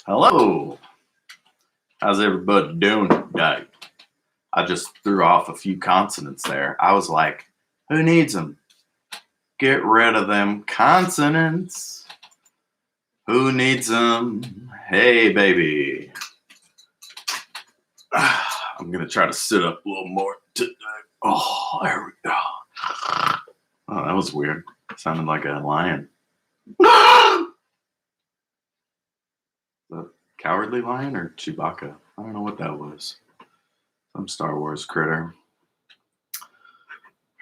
Hello. How's everybody doing today? I just threw off a few consonants there. I was like, who needs them? Get rid of them consonants. Who needs them? Hey, baby. I'm going to try to sit up a little more today. Oh, there we go. Oh, that was weird. Sounded like a lion. The Cowardly Lion or Chewbacca? I don't know what that was. Some Star Wars critter.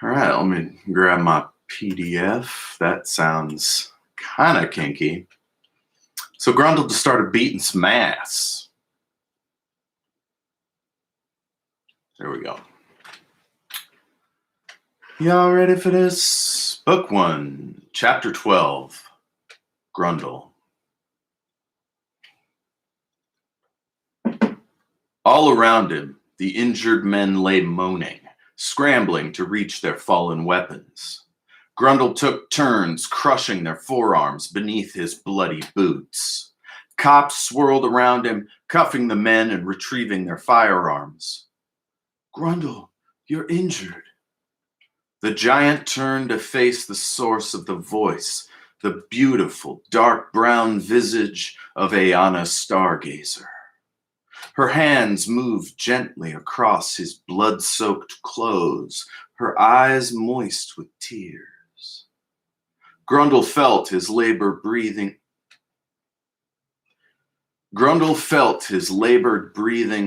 All right, let me grab my PDF. That sounds kind of kinky. So Grundle just started beating some ass. There we go. Y'all ready for this? Book 1, Chapter 12, Grundle. All around him, the injured men lay moaning, scrambling to reach their fallen weapons. Grundle took turns crushing their forearms beneath his bloody boots. Cops swirled around him, cuffing the men and retrieving their firearms. Grundle, you're injured. The giant turned to face the source of the voice, the beautiful dark brown visage of Ayanna Stargazer. Her hands moved gently across his blood-soaked clothes, her eyes moist with tears. Grundle felt his labored breathing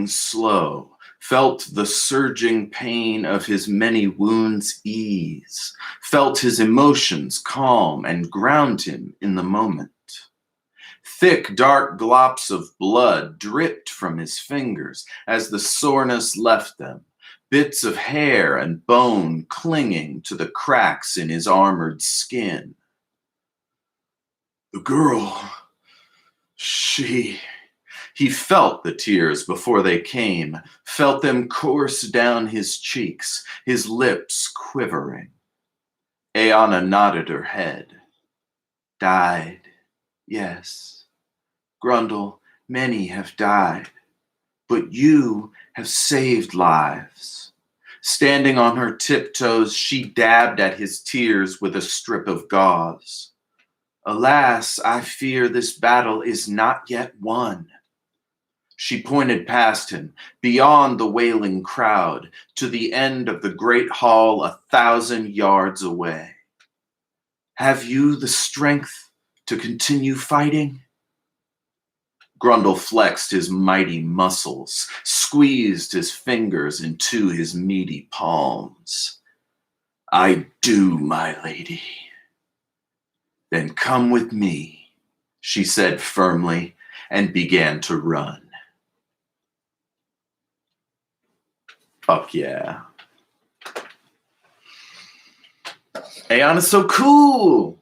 slow, felt the surging pain of his many wounds ease, felt his emotions calm and ground him in the moment. Thick, dark glops of blood dripped from his fingers as the soreness left them, bits of hair and bone clinging to the cracks in his armored skin. The girl, he felt the tears before they came, felt them course down his cheeks, his lips quivering. Ayanna nodded her head. Died, yes. Grundle, many have died, but you have saved lives. Standing on her tiptoes, she dabbed at his tears with a strip of gauze. Alas, I fear this battle is not yet won. She pointed past him, beyond the wailing crowd, to the end of the great hall 1,000 yards away. Have you the strength to continue fighting? Grundle flexed his mighty muscles, squeezed his fingers into his meaty palms. I do, my lady. Then come with me, she said firmly, and began to run. Fuck yeah. Ayanna's so cool.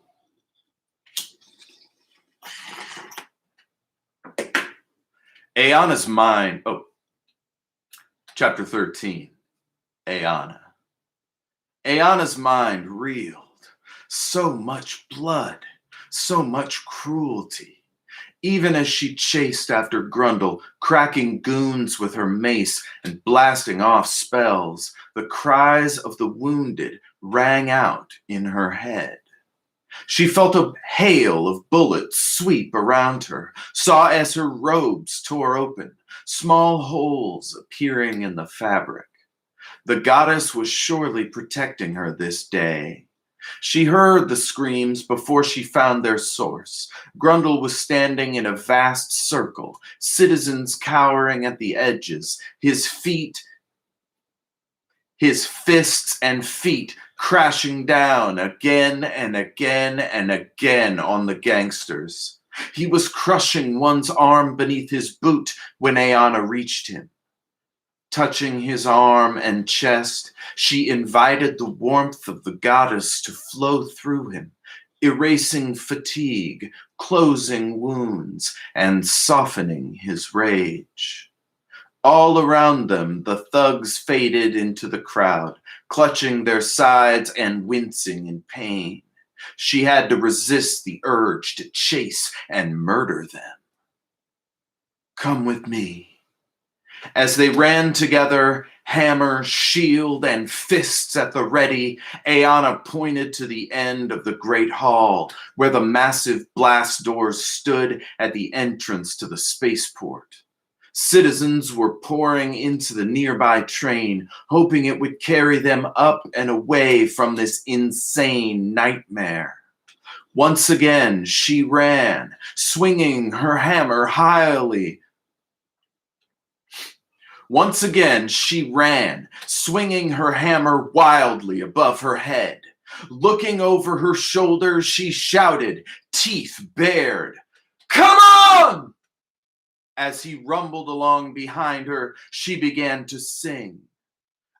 Ayanna's mind, Chapter 13, Ayanna. Ayanna's mind reeled. So much blood, so much cruelty. Even as she chased after Grundle, cracking goons with her mace and blasting off spells, the cries of the wounded rang out in her head. She felt a hail of bullets sweep around her, saw as her robes tore open, small holes appearing in the fabric. The goddess was surely protecting her this day. She heard the screams before she found their source. Grundle was standing in a vast circle, citizens cowering at the edges, his fists and feet crashing down again and again and again on the gangsters. He was crushing one's arm beneath his boot when Ayanna reached him. Touching his arm and chest, she invited the warmth of the goddess to flow through him, erasing fatigue, closing wounds, and softening his rage. All around them, the thugs faded into the crowd, clutching their sides and wincing in pain. She had to resist the urge to chase and murder them. Come with me. As they ran together, hammer, shield, and fists at the ready, Aeana pointed to the end of the great hall, where the massive blast doors stood at the entrance to the spaceport. Citizens were pouring into the nearby train, hoping it would carry them up and away from this insane nightmare. Once again, she ran, swinging her hammer highly. Once again, she ran, swinging her hammer wildly above her head. Looking over her shoulder, she shouted, teeth bared, "Come on!" As he rumbled along behind her, she began to sing.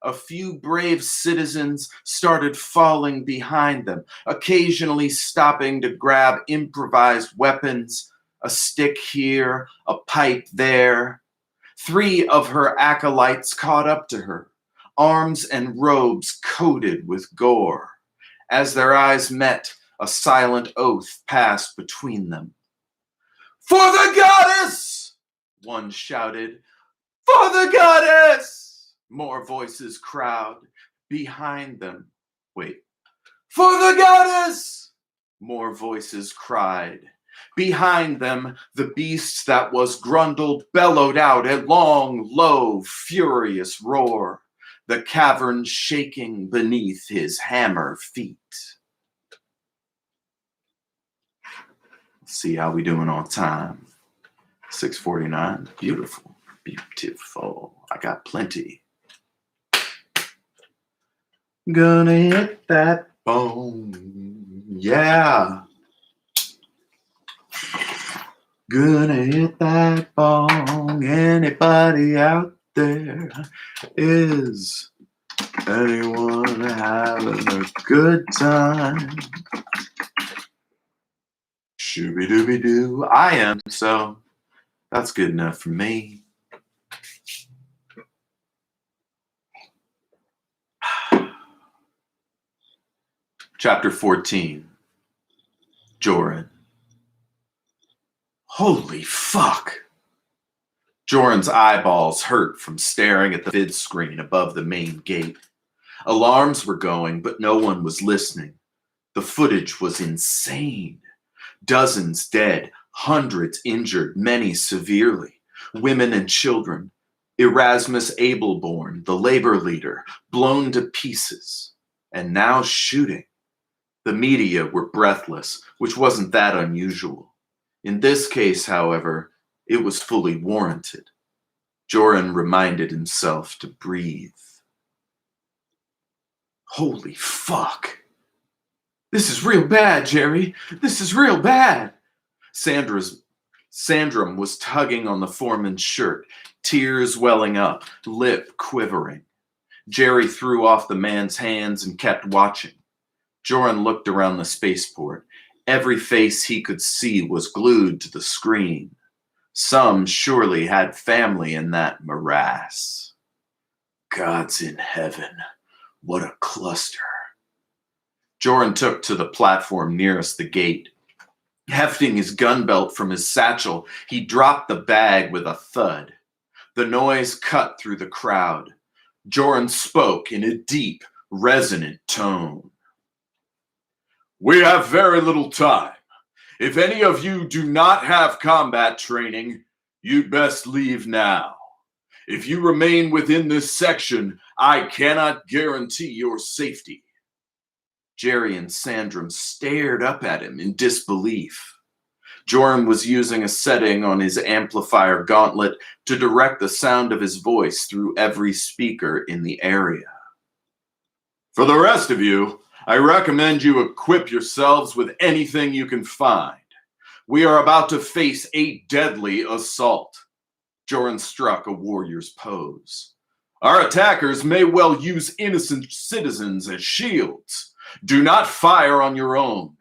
A few brave citizens started falling behind them, occasionally stopping to grab improvised weapons, a stick here, a pipe there. 3 of her acolytes caught up to her, arms and robes coated with gore. As their eyes met, a silent oath passed between them. "For the goddess!" one shouted. "For the goddess!" More voices crowd behind them. Wait. "For the goddess!" More voices cried. Behind them, the beast that was Grundle bellowed out a long, low, furious roar, the cavern shaking beneath his hammer feet. Let's see how we doing on time. 6:49. Beautiful. Beautiful. I got plenty. Gonna hit that bone. Yeah. Gonna hit that bong. Anybody out there? Is anyone having a good time? Shooby-dooby-doo. I am, so that's good enough for me. Chapter 14. Joran. Holy fuck! Joran's eyeballs hurt from staring at the vid screen above the main gate. Alarms were going, but no one was listening. The footage was insane. Dozens dead, hundreds injured, many severely. Women and children. Erasmus Abelborn, the labor leader, blown to pieces. And now shooting. The media were breathless, which wasn't that unusual. In this case, however, it was fully warranted. Joran reminded himself to breathe. Holy fuck. This is real bad, Jerry. This is real bad. Sandrum was tugging on the foreman's shirt, tears welling up, lip quivering. Jerry threw off the man's hands and kept watching. Joran looked around the spaceport. Every face he could see was glued to the screen. Some surely had family in that morass. God's in heaven. What a cluster. Joran took to the platform nearest the gate. Hefting his gun belt from his satchel, he dropped the bag with a thud. The noise cut through the crowd. Joran spoke in a deep, resonant tone. We have very little time. If any of you do not have combat training, you'd best leave now. If you remain within this section, I cannot guarantee your safety. Jerry and Sandrum stared up at him in disbelief. Joran was using a setting on his amplifier gauntlet to direct the sound of his voice through every speaker in the area. For the rest of you, I recommend you equip yourselves with anything you can find. We are about to face a deadly assault. Joran struck a warrior's pose. Our attackers may well use innocent citizens as shields. Do not fire on your own.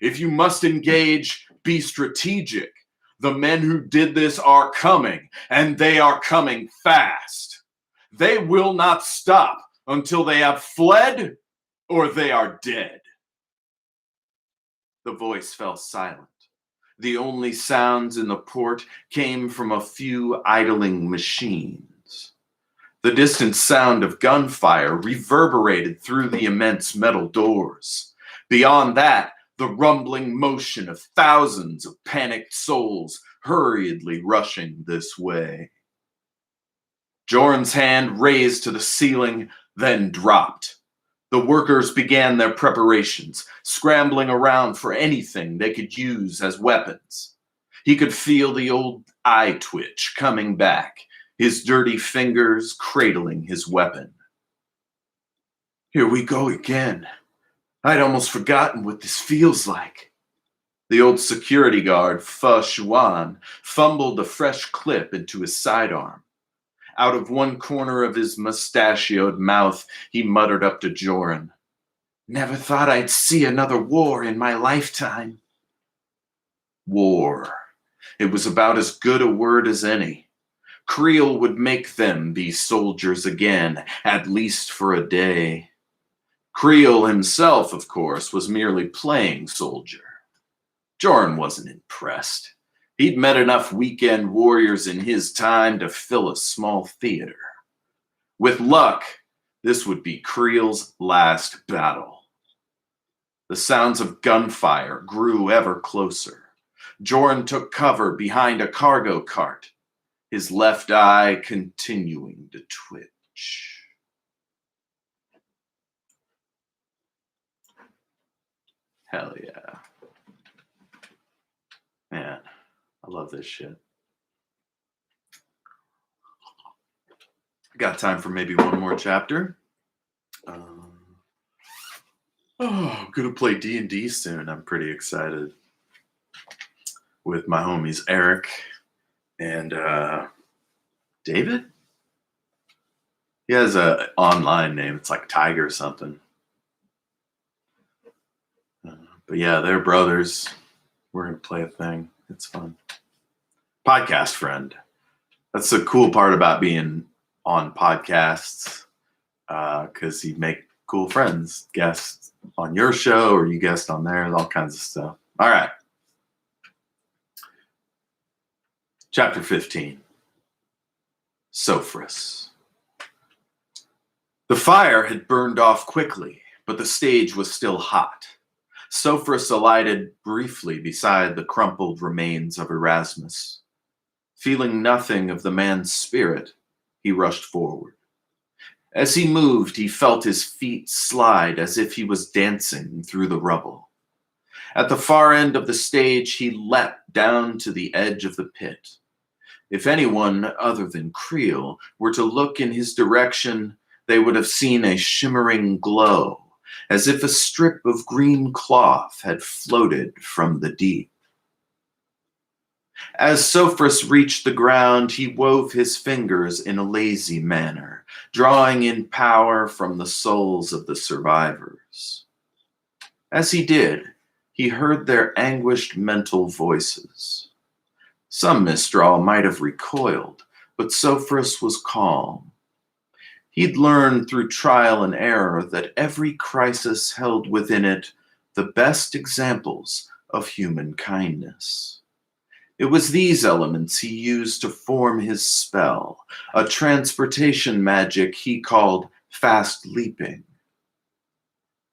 If you must engage, be strategic. The men who did this are coming, and they are coming fast. They will not stop until they have fled or they are dead. The voice fell silent. The only sounds in the port came from a few idling machines. The distant sound of gunfire reverberated through the immense metal doors. Beyond that, the rumbling motion of thousands of panicked souls hurriedly rushing this way. Jorn's hand raised to the ceiling, then dropped. The workers began their preparations, scrambling around for anything they could use as weapons. He could feel the old eye twitch coming back, his dirty fingers cradling his weapon. Here we go again. I'd almost forgotten what this feels like. The old security guard, Fa Xuan, fumbled a fresh clip into his sidearm. Out of one corner of his mustachioed mouth, he muttered up to Joran, "Never thought I'd see another war in my lifetime." War. It was about as good a word as any. Creel would make them be soldiers again, at least for a day. Creel himself, of course, was merely playing soldier. Joran wasn't impressed. He'd met enough weekend warriors in his time to fill a small theater. With luck, this would be Creel's last battle. The sounds of gunfire grew ever closer. Joran took cover behind a cargo cart, his left eye continuing to twitch. Hell yeah. Man, I love this shit. Got time for maybe one more chapter. I'm gonna play D&D soon. I'm pretty excited. With my homies Eric and David. He has an online name. It's like Tiger or something. But yeah, they're brothers. We're going to play a thing. It's fun. Podcast friend. That's the cool part about being on podcasts, because you make cool friends. Guests on your show or you guest on theirs, all kinds of stuff. All right. Chapter 15. Sophris. The fire had burned off quickly, but the stage was still hot. Sophris alighted briefly beside the crumpled remains of Erasmus. Feeling nothing of the man's spirit, he rushed forward. As he moved, he felt his feet slide as if he was dancing through the rubble. At the far end of the stage, he leapt down to the edge of the pit. If anyone other than Creel were to look in his direction, they would have seen a shimmering glow, as if a strip of green cloth had floated from the deep. As Sophris reached the ground, he wove his fingers in a lazy manner, drawing in power from the souls of the survivors. As he did, he heard their anguished mental voices. Some Mistral might have recoiled, but Sophris was calm. He'd learned through trial and error that every crisis held within it the best examples of human kindness. It was these elements he used to form his spell, a transportation magic he called fast leaping.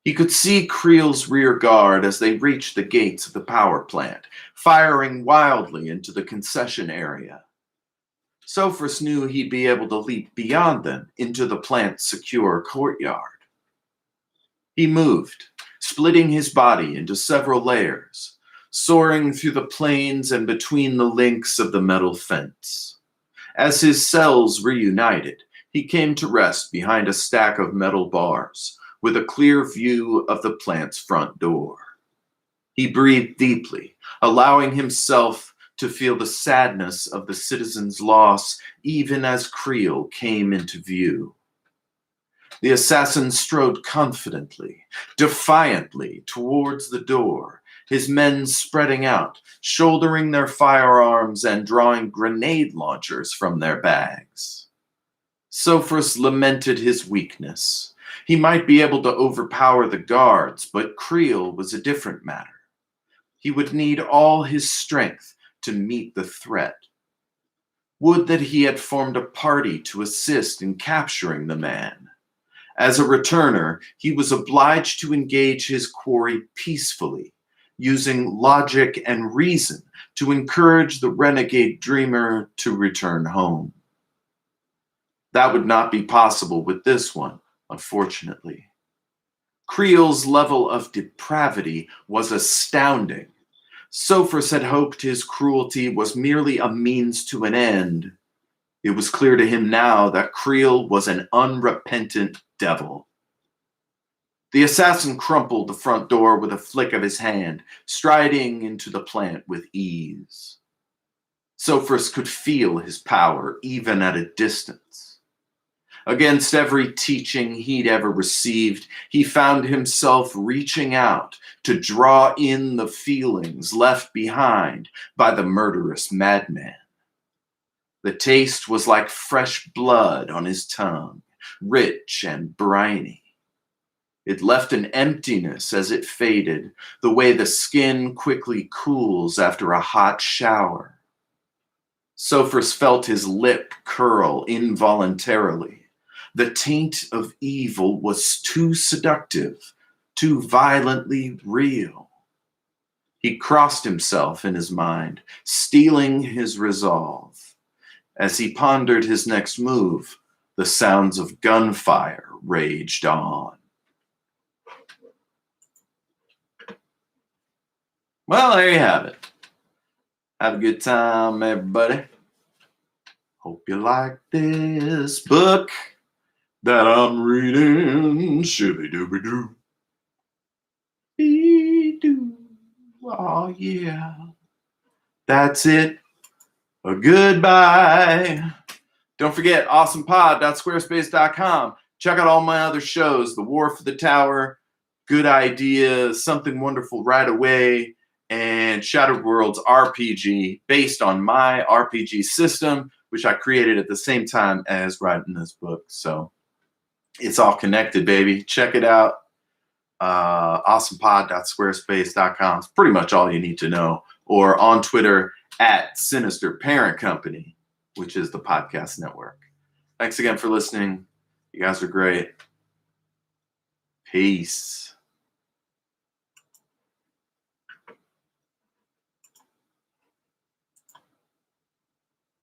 He could see Creel's rear guard as they reached the gates of the power plant, firing wildly into the concession area. Sophris knew he'd be able to leap beyond them into the plant's secure courtyard. He moved, splitting his body into several layers, soaring through the planes and between the links of the metal fence. As his cells reunited, he came to rest behind a stack of metal bars, with a clear view of the plant's front door. He breathed deeply, allowing himself to feel the sadness of the citizens' loss even as Creel came into view. The assassin strode confidently, defiantly towards the door, his men spreading out, shouldering their firearms and drawing grenade launchers from their bags. Sophris lamented his weakness. He might be able to overpower the guards, but Creel was a different matter. He would need all his strength to meet the threat. Would that he had formed a party to assist in capturing the man. As a returner, he was obliged to engage his quarry peacefully, using logic and reason to encourage the renegade dreamer to return home. That would not be possible with this one, unfortunately. Creel's level of depravity was astounding. Sophus had hoped his cruelty was merely a means to an end. It was clear to him now that Creel was an unrepentant devil. The assassin crumpled the front door with a flick of his hand, striding into the plant with ease. Sophus could feel his power even at a distance. Against every teaching he'd ever received, he found himself reaching out to draw in the feelings left behind by the murderous madman. The taste was like fresh blood on his tongue, rich and briny. It left an emptiness as it faded, the way the skin quickly cools after a hot shower. Sophus felt his lip curl involuntarily. The taint of evil was too seductive, too violently real. He crossed himself in his mind, steeling his resolve. As he pondered his next move, the sounds of gunfire raged on. Well, there you have it. Have a good time, everybody. Hope you like this book that I'm reading. Shibby-dooby-doo. Be-doo. Oh, yeah. That's it. A goodbye. Don't forget, awesomepod.squarespace.com. Check out all my other shows. The War for the Tower, Good Idea, Something Wonderful Right Away, and Shattered Worlds RPG, based on my RPG system, which I created at the same time as writing this book. So it's all connected, baby. Check it out. Awesomepod.squarespace.com. It's pretty much all you need to know. Or on Twitter at Sinister Parent Company, which is the podcast network. Thanks again for listening. You guys are great. Peace.